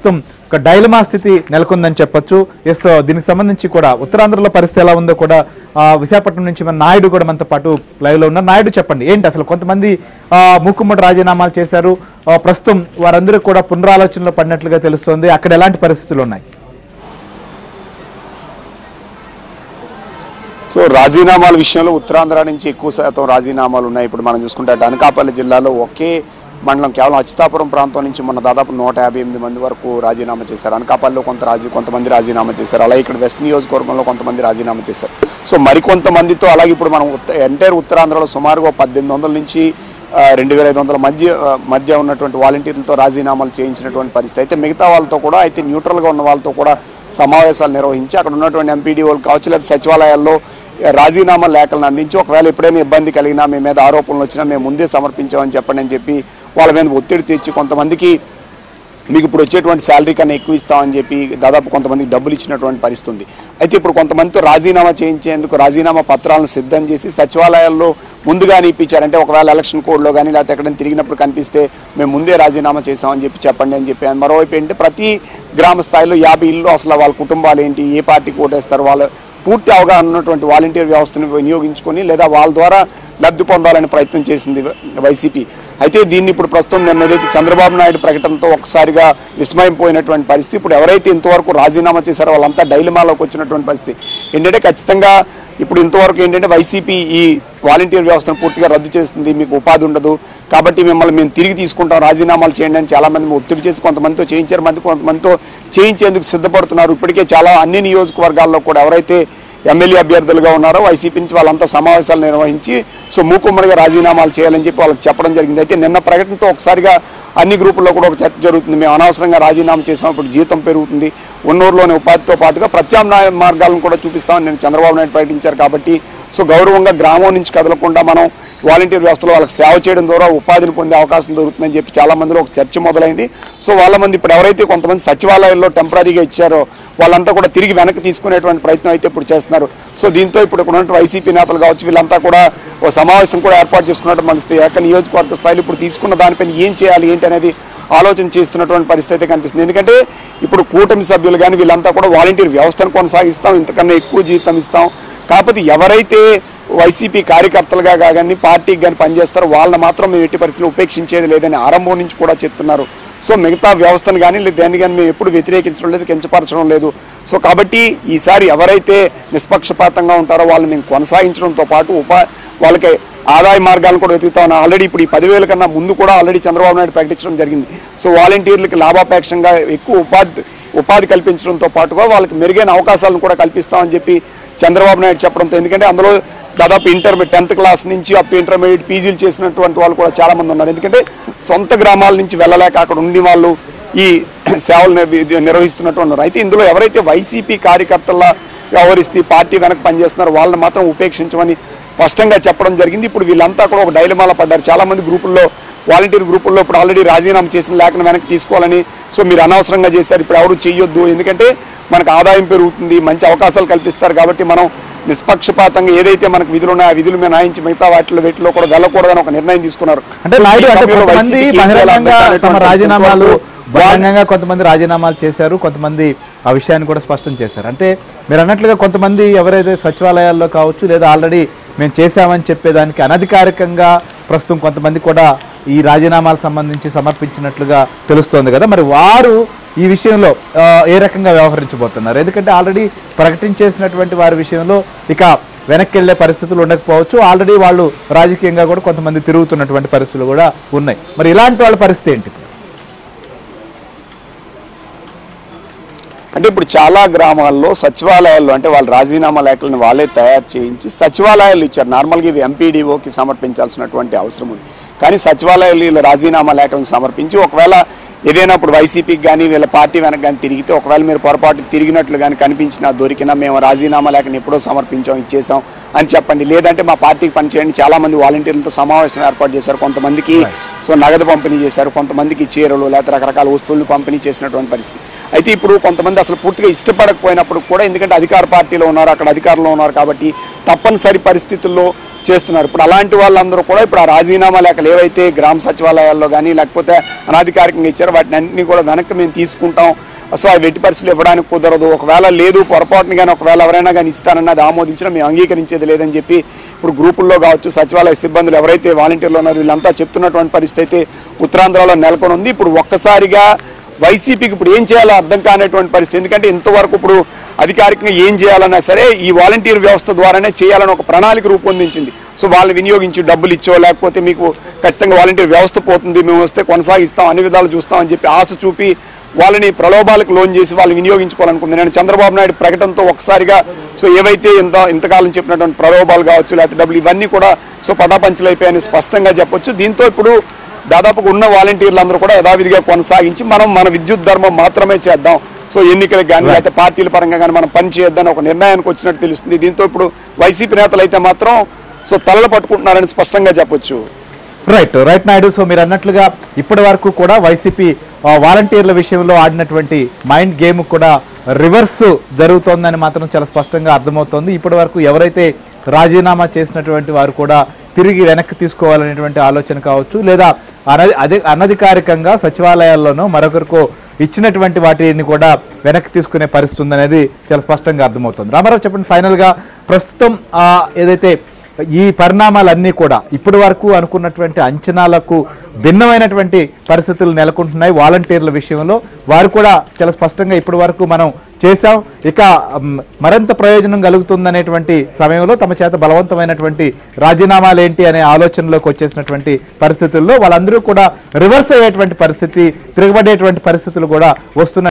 ప్రస్తుతం ఒక డైలమా స్థితి నెలకొందని చెప్పొచ్చు. దీనికి సంబంధించి కూడా ఉత్తరాంధ్రలో పరిస్థితి ఎలా ఉందో కూడా విశాఖపట్నం నుంచి మన నాయుడు కూడా మనతో పాటు లైవ్ లో ఉన్నారు. నాయుడు, చెప్పండి ఏంటి అసలు కొంతమంది మూకుమ్మడి రాజీనామాలు చేశారు, ప్రస్తుతం వారందరూ కూడా పునరాలోచనలో పడినట్లుగా తెలుస్తోంది. అక్కడ ఎలాంటి పరిస్థితులు ఉన్నాయి? సో రాజీనామాల విషయంలో ఉత్తరాంధ్ర నుంచి ఎక్కువ శాతం రాజీనామాలు ఉన్నాయి. ఇప్పుడు మనం చూసుకుంటే అనకాపల్లి జిల్లాలో ఒకే మండలం కేవలం అచ్యుతాపురం ప్రాంతం నుంచి మన దాదాపు 158 మంది వరకు రాజీనామా చేశారు. అనకాపల్లిలో కొంతమంది రాజీనామా చేశారు. అలాగే ఇక్కడ వెస్ట్ నియోజకవర్గంలో కొంతమంది రాజీనామా చేశారు. సో మరికొంతమందితో అలాగే ఇప్పుడు మనం ఎంటైర్ ఉత్తరాంధ్రలో సుమారుగా 1800 నుంచి 2500 మధ్య ఉన్నటువంటి వాలంటీర్లతో రాజీనామాలు చేయించినటువంటి పరిస్థితి. అయితే మిగతా వాళ్ళతో కూడా అయితే న్యూట్రల్గా ఉన్న వాళ్ళతో కూడా సమావేశాలు నిర్వహించి అక్కడ ఉన్నటువంటి ఎంపీడీఓలు కావచ్చు లేదా సచివాలయాల్లో రాజీనామా లేఖలను అందించి ఒకవేళ ఎప్పుడైనా ఇబ్బంది కలిగినా మీ మీద ఆరోపణలు వచ్చినా మేము ముందే సమర్పించామని చెప్పండి అని చెప్పి వాళ్ళ మీద ఒత్తిడి తెచ్చి కొంతమందికి మీకు ఇప్పుడు వచ్చేటువంటి శాలరీ కన్నా ఎక్కువ ఇస్తామని చెప్పి దాదాపు కొంతమందికి డబ్బులు ఇచ్చినటువంటి పరిస్థితి ఉంది. అయితే ఇప్పుడు కొంతమందితో రాజీనామా చేయించేందుకు రాజీనామా పత్రాలను సిద్ధం చేసి సచివాలయాల్లో ముందుగానే ఇప్పించారంటే ఒకవేళ ఎలక్షన్ కోడ్లో కానీ లేకపోతే ఎక్కడైనా తిరిగినప్పుడు కనిపిస్తే మేము ముందే రాజీనామా చేసామని చెప్పి చెప్పండి అని చెప్పి. మరోవైపు ఏంటంటే ప్రతి గ్రామ స్థాయిలో 50 ఇళ్ళు అసలు వాళ్ళ కుటుంబాలు ఏంటి, ఏ పార్టీకి ఓటేస్తారు, వాళ్ళ పూర్తి అవగాహన ఉన్నటువంటి వాలంటీర్ వ్యవస్థను వినియోగించుకొని లేదా వాళ్ళ ద్వారా లబ్ధి పొందాలని ప్రయత్నం చేసింది వైసీపీ. అయితే దీన్ని ఇప్పుడు ప్రస్తుతం నిన్నదైతే చంద్రబాబు నాయుడు ప్రకటనతో ఒకసారిగా విస్మయంపోయినటువంటి పరిస్థితి. ఇప్పుడు ఎవరైతే ఇంతవరకు రాజీనామా చేశారో వాళ్ళంతా డైలమాలోకి వచ్చినటువంటి పరిస్థితి. ఏంటంటే ఖచ్చితంగా ఇప్పుడు ఇంతవరకు ఏంటంటే వైసీపీ ఈ వాలంటీర్ వ్యవస్థను పూర్తిగా రద్దు చేస్తుంది, మీకు ఉపాధి ఉండదు కాబట్టి మిమ్మల్ని మేము తిరిగి తీసుకుంటాం, రాజీనామాలు చేయండి అని చాలామంది ఒత్తిడి చేసి కొంతమందితో చేయించారు, కొంతమందితో చేయించేందుకు సిద్ధపడుతున్నారు. ఇప్పటికే చాలా అన్ని నియోజకవర్గాల్లో కూడా ఎవరైతే ఎమ్మెల్యే అభ్యర్థులుగా ఉన్నారో వైసీపీ నుంచి వాళ్ళంతా సమావేశాలు నిర్వహించి సో మూకుమ్మడిగా రాజీనామాలు చేయాలని చెప్పి వాళ్ళకి చెప్పడం జరిగింది. అయితే నిన్న ప్రకటనతో ఒకసారిగా అన్ని గ్రూపుల్లో కూడా ఒక చర్చ జరుగుతుంది. మేము అనవసరంగా రాజీనామా చేసాం, ఇప్పుడు జీతం పెరుగుతుంది, ఉన్నూరులోని ఉపాధితో పాటుగా ప్రత్యామ్నాయ మార్గాలను కూడా చూపిస్తామని నేను చంద్రబాబు నాయుడు ప్రకటించారు. కాబట్టి సో గౌరవంగా గ్రామం నుంచి కదలకుండా మనం వాలంటీర్ వ్యవస్థలో వాళ్ళకి సేవ చేయడం ద్వారా ఉపాధిని పొందే అవకాశం దొరుకుతుందని చెప్పి చాలా మందిలో ఒక చర్చ మొదలైంది. సో వాళ్ళ మంది ఇప్పుడు ఎవరైతే కొంతమంది సచివాలయాల్లో టెంపరీగా ఇచ్చారో వాళ్ళంతా కూడా తిరిగి వెనక్కి తీసుకునేటువంటి ప్రయత్నం అయితే ఇప్పుడు చేస్తున్నారు. సో దీంతో ఇప్పుడు ఉన్నటువంటి వైసీపీ నేతలు కావచ్చు వీళ్ళంతా కూడా ఓ సమావేశం కూడా ఏర్పాటు చేసుకున్నట్టు మనకి ఏక నియోజకవర్గ స్థాయిలో ఇప్పుడు తీసుకున్న దానిపైన ఏం చేయాలి ఏంటి అనేది ఆలోచన చేస్తున్నటువంటి పరిస్థితి అయితే కనిపిస్తుంది. ఎందుకంటే ఇప్పుడు కూటమి సభ్యులు కానీ వీళ్ళంతా కూడా వాలంటీర్ వ్యవస్థను కొనసాగిస్తాం, ఇంతకన్నా ఎక్కువ జీతం ఇస్తాం, కాకపోతే ఎవరైతే వైసీపీ కార్యకర్తలుగా కానీ పార్టీకి కానీ పనిచేస్తారో వాళ్ళని మాత్రం మేము ఎట్టి పరిస్థితుల్లో ఉపేక్షించేది లేదని ఆరంభం నుంచి కూడా చెప్తున్నారు. సో మిగతా వ్యవస్థను కానీ లేదా దాన్ని కానీ మేము ఎప్పుడు వ్యతిరేకించడం లేదు, కించపరచడం లేదు. సో కాబట్టి ఈసారి ఎవరైతే నిష్పక్షపాతంగా ఉంటారో వాళ్ళని మేము కొనసాగించడంతో పాటు వాళ్ళకి ఆదాయ మార్గాలను కూడా వెతుకుతాం. ఆల్రెడీ ఇప్పుడు ఈ 10,000 కన్నా ముందు కూడా ఆల్రెడీ చంద్రబాబు నాయుడు ప్రకటించడం జరిగింది. సో వాలంటీర్లకి లాభాపేక్షంగా ఎక్కువ ఉపాధి కల్పించడంతో పాటుగా వాళ్ళకి మెరుగైన అవకాశాలను కూడా కల్పిస్తామని చెప్పి చంద్రబాబు నాయుడు చెప్పడంతో, ఎందుకంటే అందులో దాదాపు 10th క్లాస్ నుంచి అప్ ఇంటర్మీడియట్ పీజీలు చేసినటువంటి వాళ్ళు కూడా చాలామంది ఉన్నారు. ఎందుకంటే సొంత గ్రామాల నుంచి వెళ్ళలేక అక్కడ ఉండి వాళ్ళు ఈ సేవలు నిర్వహిస్తున్నట్టు ఉన్నారు. అయితే ఇందులో ఎవరైతే వైసీపీ కార్యకర్తల వ్యవహరిస్తే పార్టీ వెనక పనిచేస్తున్నారు వాళ్ళని మాత్రం ఉపేక్షించమని స్పష్టంగా చెప్పడం జరిగింది. ఇప్పుడు వీళ్ళంతా కూడా ఒక డైలమాలో పడ్డారు. చాలామంది గ్రూపుల్లో వాలంటీర్ గ్రూపుల్లో ఇప్పుడు ఆల్రెడీ రాజీనామా చేసిన లేఖను వెనక్కి తీసుకోవాలని, సో మీరు అనవసరంగా చేశారు, ఇప్పుడు ఎవరు చేయొద్దు, ఎందుకంటే మనకు ఆదాయం పెరుగుతుంది, మంచి అవకాశాలు కల్పిస్తారు కాబట్టి మనం నిష్పక్షపాతంగా ఏదైతే మనకు విధులు ఉన్నాయో ఆ విధులు మినహాయించి మిగతా వీటిలో కూడా వెళ్ళకూడదని ఒక నిర్ణయం తీసుకున్నారు. అంటే కొంతమంది రాజీనామాలు చేశారు, కొంతమంది ఆ విషయాన్ని కూడా స్పష్టం చేశారు. అంటే మీరు అన్నట్లుగా కొంతమంది ఎవరైతే సచివాలయాల్లో కావచ్చు లేదా ఆల్రెడీ మేము చేశామని చెప్పేదానికి అనధికారికంగా ప్రస్తుతం కొంతమంది కూడా ఈ రాజీనామాలకు సంబంధించి సమర్పించినట్లుగా తెలుస్తోంది కదా, మరి వారు ఈ విషయంలో ఏ రకంగా వ్యవహరించబోతున్నారు? ఎందుకంటే ఆల్రెడీ ప్రకటించేసినటువంటి వారి విషయంలో ఇక వెనక్కి వెళ్లే పరిస్థితులు ఉండకపోవచ్చు, ఆల్రెడీ వాళ్ళు రాజకీయంగా కూడా కొంతమంది తిరుగుతున్నటువంటి పరిస్థితులు కూడా ఉన్నాయి. మరి ఇలాంటి వాళ్ళ పరిస్థితి ఏంటి? అంటే ఇప్పుడు చాలా గ్రామాల్లో సచివాలయాల్లో అంటే వాళ్ళ రాజీనామా లేఖలను వాళ్ళే తయారు చేయించి సచివాలయాలు ఇచ్చారు. నార్మల్గా ఇవి ఎంపీడీఓకి సమర్పించాల్సినటువంటి అవసరం ఉంది, కానీ సచివాలయాలు రాజీనామా లేఖలను సమర్పించి ఒకవేళ ఏదైనా ఇప్పుడు వైసీపీకి కానీ వీళ్ళ పార్టీ వెనక కానీ తిరిగితే ఒకవేళ మీరు పొరపాటు తిరిగినట్లు కానీ కనిపించినా దొరికినా మేము రాజీనామా లేఖను ఎప్పుడో సమర్పించాం ఇచ్చేసాం అని చెప్పండి, లేదంటే మా పార్టీకి పనిచేయండి. చాలామంది వాలంటీర్లతో సమావేశం ఏర్పాటు చేశారు, కొంతమందికి సో నగదు పంపిణీ చేశారు, కొంతమందికి చీరలు లేకపోతే రకరకాల వస్తువులు పంపిణీ చేసినటువంటి పరిస్థితి. అయితే ఇప్పుడు కొంతమంది అసలు పూర్తిగా ఇష్టపడకపోయినప్పుడు కూడా ఎందుకంటే అధికార పార్టీలో ఉన్నారు, అక్కడ అధికారంలో ఉన్నారు కాబట్టి తప్పనిసరి పరిస్థితుల్లో చేస్తున్నారు. ఇప్పుడు అలాంటి వాళ్ళందరూ కూడా ఇప్పుడు ఆ రాజీనామా లేఖలు ఏవైతే గ్రామ సచివాలయాల్లో కానీ లేకపోతే అనాధికారికంగా ఇచ్చారో వాటిని అన్నింటినీ కూడా వెనక్కి మేము తీసుకుంటాం, సో అవి వెట్టి పరిస్థితులు ఇవ్వడానికి కుదరదు, ఒకవేళ లేదు పొరపాటుని కానీ ఒకవేళ ఎవరైనా కానీ ఇస్తారన్నది ఆమోదించినా మేము అంగీకరించేది లేదని చెప్పి ఇప్పుడు గ్రూపుల్లో కావచ్చు సచివాలయ సిబ్బందులు ఎవరైతే వాలంటీర్లు ఉన్నారో వీళ్ళంతా చెప్తున్నటువంటి పరిస్థితి అయితే ఉత్తరాంధ్రలో నెలకొని ఉంది. ఇప్పుడు ఒక్కసారిగా వైసీపీకి ఇప్పుడు ఏం చేయాలో అర్థం కానటువంటి పరిస్థితి. ఎందుకంటే ఇంతవరకు ఇప్పుడు అధికారికంగా ఏం చేయాలన్నా సరే ఈ వాలంటీర్ వ్యవస్థ ద్వారానే చేయాలని ఒక ప్రణాళిక రూపొందించింది. సో వాళ్ళు వినియోగించి డబ్బులు ఇచ్చో లేకపోతే మీకు ఖచ్చితంగా వాలంటీర్ వ్యవస్థ పోతుంది, మేము వస్తే కొనసాగిస్తాం, అన్ని విధాలు చూస్తామని చెప్పి ఆశ చూపి వాళ్ళని ప్రలోభాలకు లోన్ చేసి వాళ్ళు వినియోగించుకోవాలనుకుంది. నేను చంద్రబాబు నాయుడు ప్రకటనతో ఒకసారిగా సో ఏవైతే ఇంతకాలం చెప్పినటువంటి ప్రలోభాలు కావచ్చు లేకపోతే డబ్బులు ఇవన్నీ కూడా సో పటాపంచలు అయిపోయాయని స్పష్టంగా చెప్పొచ్చు. దీంతో ఇప్పుడు దాదాపుగా ఉన్న వాలంటీర్లందరూ కూడా యథావిధిగా కొనసాగించి మన విద్యుత్ ధర్మం మాత్రమే చేద్దాం, సో ఎన్నికలకు కానీ లేకపోతే పార్టీల పరంగా కానీ మనం పని చేయొద్దని ఒక నిర్ణయానికి వచ్చినట్టు తెలుస్తుంది. దీంతో ఇప్పుడు వైసీపీ నేతలు అయితే మాత్రం సో తలలు పట్టుకుంటున్నారని స్పష్టంగా చెప్పొచ్చు. రైట్ నాయుడు. సో మీరు అన్నట్లుగా ఇప్పటి వరకు కూడా వైసీపీ వాలంటీర్ల విషయంలో ఆడినటువంటి మైండ్ గేమ్ కూడా రివర్స్ జరుగుతోందని మాత్రం చాలా స్పష్టంగా అర్థమవుతోంది. ఇప్పటి వరకు ఎవరైతే రాజీనామా చేసినటువంటి వారు కూడా తిరిగి వెనక్కి తీసుకోవాలనేటువంటి ఆలోచన కావచ్చు, లేదా అనధికారికంగా సచివాలయాల్లోనూ మరొకరికో ఇచ్చినటువంటి వాటిని కూడా వెనక్కి తీసుకునే పరిస్థితి ఉందనేది చాలా స్పష్టంగా అర్థమవుతుంది. రామారావు చెప్పండి, ఫైనల్గా ప్రస్తుతం ఏదైతే ఈ పరిణామాలన్నీ కూడా ఇప్పటి వరకు అనుకున్నటువంటి అంచనాలకు భిన్నమైనటువంటి పరిస్థితులు నెలకొంటున్నాయి వాలంటీర్ల విషయంలో. వారు కూడా చాలా స్పష్టంగా ఇప్పటి వరకు మనం చేశాం, ఇక మరింత ప్రయోజనం కలుగుతుందనేటువంటి సమయంలో తమ చేత బలవంతమైనటువంటి రాజీనామాలు ఏంటి అనే ఆలోచనలోకి వచ్చేసినటువంటి పరిస్థితుల్లో వాళ్ళందరూ కూడా రివర్స్ అయ్యేటువంటి పరిస్థితి, తిరగబడేటువంటి పరిస్థితులు కూడా వస్తున్నాయి.